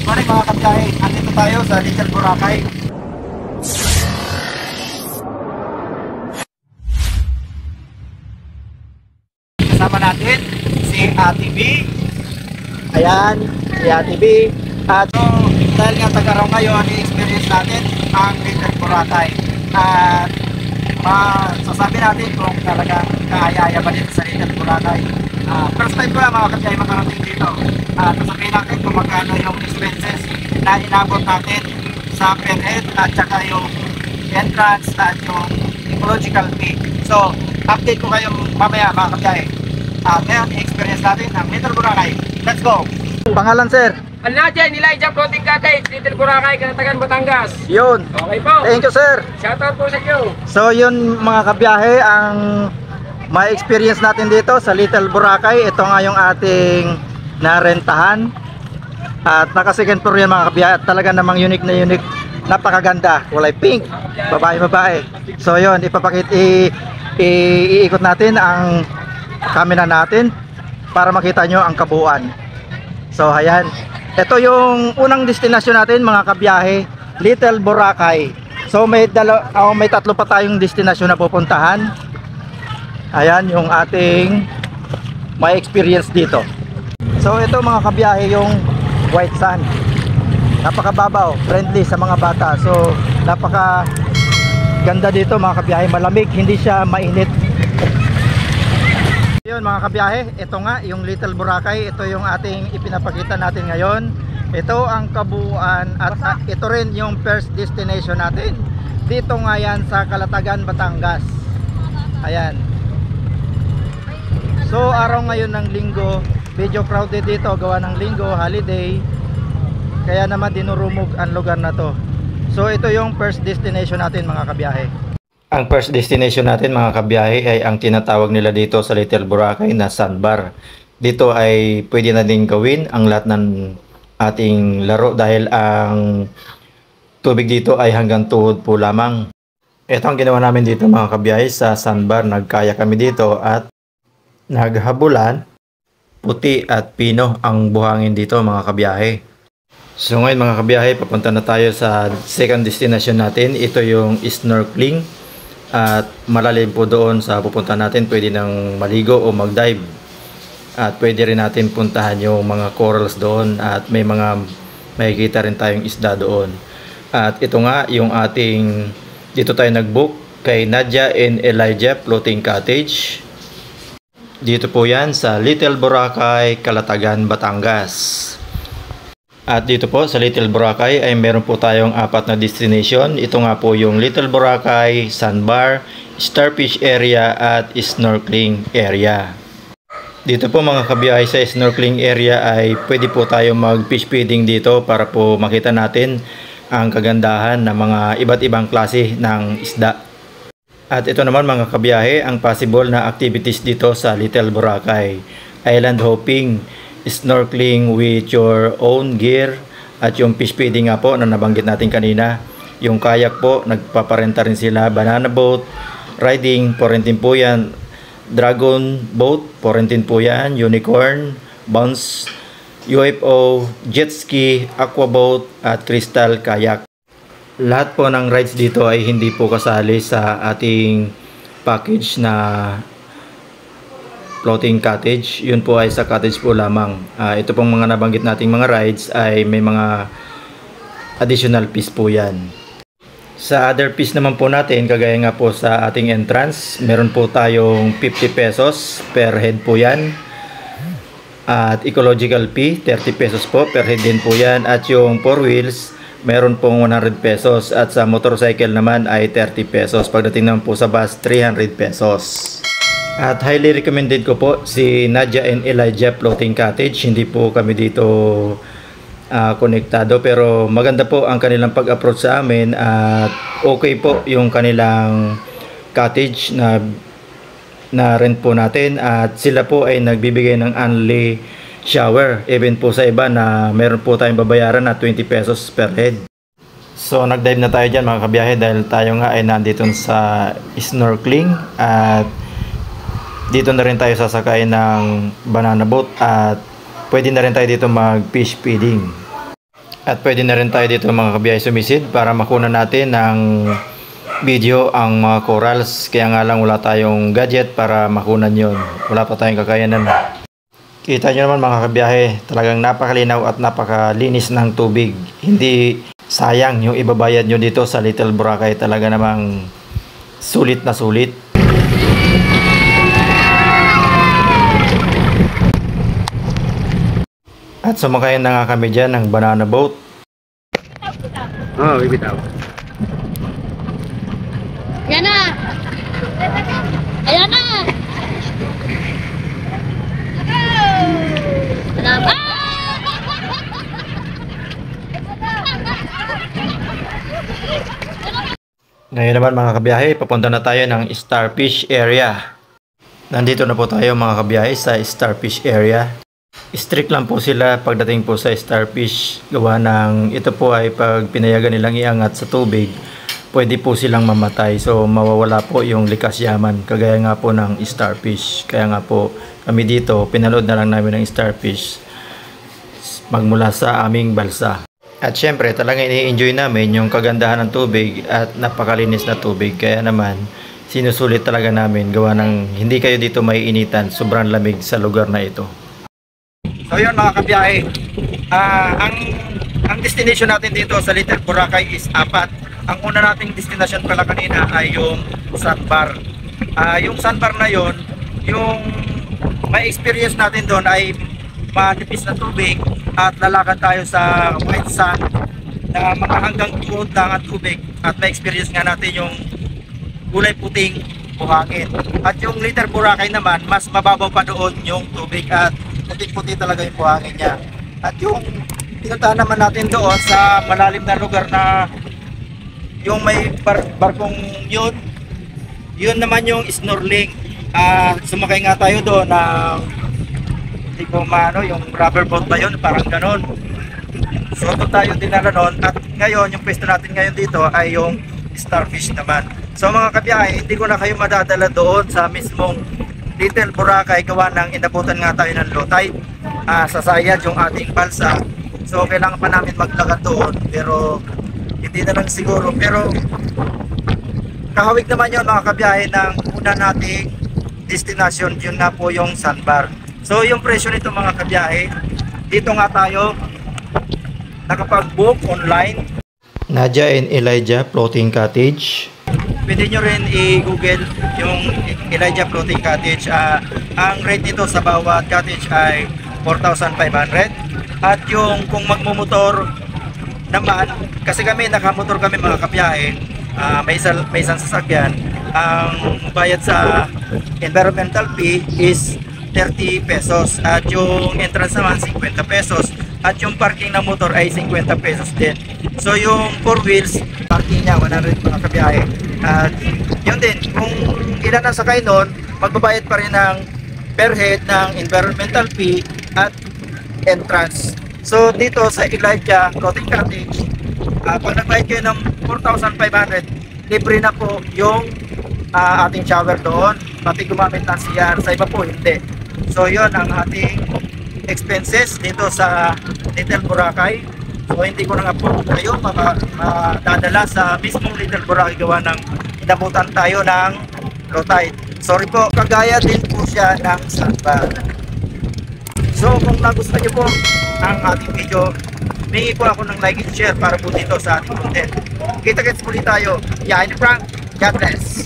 morning mga kabiyahe. Andito tayo sa Little Boracay. Kasama natin si Ate B. Ayan, si Ate B. At so, dahil nga taga-raw ngayon, i-experience natin ang Little Boracay. At masasabi natin kung talagang kaaya-aya ba dito sa Little Boracay. First time ko lang mga kabiyahe makarating dito. Sasabihin natin kung magkano yung expenses na inabot natin sa per head at saka yung entrance at yung ecological fee. So, update ko kayo mamaya mga kabiyahe. Ngayon, i-experience natin ang Little Boracay. Let's go! Pangalan sir? Alnajan, Elijah Floating Cottage, Little Boracay, Kalatagan, Batangas. Yun. Okay po. Thank you sir. Shoutout po sa inyo. So yun mga kabiyahe, ang may experience natin dito sa Little Boracay. Ito nga yung ating narentahan. At naka second floor yan mga kabiyahe. At talaga namang unique na unique. Napakaganda. Kulay pink. Babae. So yun, iikot natin ang camera natin para makita nyo ang kabuuan. So ayan. Ito yung unang destinasyon natin mga kabiyahe, Little Boracay. So may tatlo pa tayong destinasyon na pupuntahan. Ayan yung ating may experience dito. So ito mga kabiyahe yung white sand. Napakababaw, friendly sa mga bata. So napaka ganda dito mga kabiyahe, malamig, hindi siya mainit. Yun mga kabiyahe, ito nga yung Little Boracay. Ito yung ating ipinapakita natin ngayon. Ito ang kabuuan at ito rin yung first destination natin. Dito nga yan sa Kalatagan, Batangas. Ayan. So araw ngayon ng linggo, medyo crowded dito gawa ng linggo, holiday. Kaya naman dinurumog ang lugar na to. So ito yung first destination natin mga kabiyahe. Ang first destination natin mga kabiyahe ay ang tinatawag nila dito sa Little Boracay na sandbar. Dito ay pwede na din gawin ang lahat ng ating laro dahil ang tubig dito ay hanggang tuhod po lamang. Ito ang ginawa namin dito mga kabiyahe sa sandbar. Nagkaya kami dito at naghabulan. Puti at pino ang buhangin dito mga kabiyahe. So ngayon mga kabiyahe, papunta na tayo sa second destination natin. Ito yung snorkeling. At malalim po doon sa pupunta natin, pwede nang maligo o mag-dive. At pwede rin natin puntahan yung mga corals doon at may makikita rin tayong isda doon. At ito nga yung ating, dito tayo nag-book kay Nadia and Elijah Floating Cottage. Dito po yan sa Little Boracay, Kalatagan, Batangas. At dito po sa Little Boracay ay meron po tayong 4 na destination. Ito nga po yung Little Boracay, Sandbar, Starfish Area at Snorkeling Area. Dito po mga kabiyahe sa snorkeling area ay pwede po tayo mag fish feeding dito para po makita natin ang kagandahan ng mga iba't ibang klase ng isda. At ito naman mga kabiyahe ang possible na activities dito sa Little Boracay. Island hopping, snorkeling with your own gear at yung fish feeding nga po na nabanggit natin kanina. Yung kayak po, nagpaparenta rin sila. Banana boat, riding, porentin po yan. Dragon boat, porentin po yan. Unicorn, bounce, UFO, jet ski, aqua boat at crystal kayak. Lahat po ng rides dito ay hindi po kasali sa ating package na floating cottage. Yun po ay sa cottage po lamang. Ito pong mga nabanggit nating mga rides ay may mga additional fees po yan. Sa other fees naman po natin, kagaya nga po sa ating entrance, meron po tayong 50 pesos per head po yan. At ecological fee, 30 pesos po per head din po yan. At yung 4 wheels, meron pong 100 pesos. At sa motorcycle naman ay 30 pesos. Pagdating naman po sa bus, 300 pesos. At highly recommended ko po si Nadia and Elijah Floating Cottage. Hindi po kami dito konektado pero maganda po ang kanilang pag-approach sa amin at okay po yung kanilang cottage na rent po natin at sila po ay nagbibigay ng only shower. Even po sa iba na meron po tayong babayaran na 20 pesos per head. So nag-dive na tayo dyan mga kabiyahe dahil tayo nga ay nandito sa snorkeling at dito na rin tayo sasakay ng banana boat at pwede na rin tayo dito mag fish feeding. At pwede na rin tayo dito mga kabiyahe sumisid para makuha natin ng video ang mga corals. Kaya nga lang wala tayong gadget para makunan yon. Wala pa tayong kakayanan. Kita nyo naman mga kabiyahe, talagang napakalinaw at napakalinis ng tubig. Hindi sayang yung ibabayad nyo dito sa Little Boracay. Talaga namang sulit na sulit. At sumakayan na nga kami dyan ng banana boat. Oh, bibitaw. Ayan na! Ayan na! Ah! Ngayon naman mga kabiyahe, papunta na tayo ng Starfish area. Nandito na po tayo mga kabiyahe sa Starfish area. Strict lang po sila pagdating po sa starfish. Gawa ng ito po ay pag pinayagan nilang iangat sa tubig, pwede po silang mamatay. So mawawala po yung likas yaman. Kagaya nga po ng starfish. Kaya nga po kami dito, pinanood na lang namin ng starfish magmula sa aming balsa. At syempre talagang ini-enjoy namin yung kagandahan ng tubig at napakalinis na tubig. Kaya naman sinusulit talaga namin gawa ng hindi kayo dito maiinitan. Sobrang lamig sa lugar na ito. So yun mga kabiyahe, ang destination natin dito sa Little Boracay is 4. Ang una nating destination pala kanina ay yung sandbar. Yung sandbar na yun, yung may experience natin doon ay manipis na tubig at lalakad tayo sa white sand na mga hanggang tuhod lang ang tubig at may experience nga natin yung kulay puting buhangin. At yung Little Boracay naman, mas mababaw pa doon yung tubig at puti-puti talaga yung buhangin niya. At yung pinuntahan naman natin doon sa malalim na lugar na yung may barkong yun naman yung snorkeling. Sumakay nga tayo doon na hindi ko maano, yung rubber boat ba yun, parang ganon. So doon tayo dinala noon at ngayon yung pwesto natin ngayon dito ay yung starfish naman. So mga kabiyahe, hindi ko na kayo madadala doon sa mismong Little Boracay gawa ng inabutan nga tayo ng low tide. Sasayad yung ating balsa. So kailangan pa namin maglakad doon pero hindi na lang siguro. Pero kahawig naman yun mga kabiyahe ng una nating destination, yun nga po yung sandbar. So yung presyo nito mga kabiyahe, dito nga tayo nakapag-book online. Nadia and Elijah Floating Cottage. Pwede nyo rin i-google yung Elijah Floating Cottage. Ang rate nito sa bawat cottage ay 4,500. At yung kung magmumotor naman, kasi kami nakamotor kami mga kabiyahe, may isang sasakyan, ang bayad sa environmental fee is 30 pesos at yung entrance naman 50 pesos at yung parking ng motor ay 50 pesos din. So yung 4 wheels parking niya 100 mga kabiyahe. At yun din, kung ilan ang sakay nun, magbabayad pa rin ng per head ng environmental fee at entrance. So dito sa Elijah Floating Cottage, pag nagbayad kayo ng 4,500, libre na po yung ating shower doon, pati gumamit ng CR. Sa iba po hindi. So yun ang ating expenses dito sa Little Boracay. So hindi ko na nga po kayo madadala sa mismong Little Boracay gawa ng inabutan tayo ng low tide. Sorry po, kagaya din po siya ng sandbar. So kung nagustuhan niyo po ang ating video, hingi po ako ng like and share para po dito sa ating content. Kita-kits muli tayo. Yeah, Frank. God bless.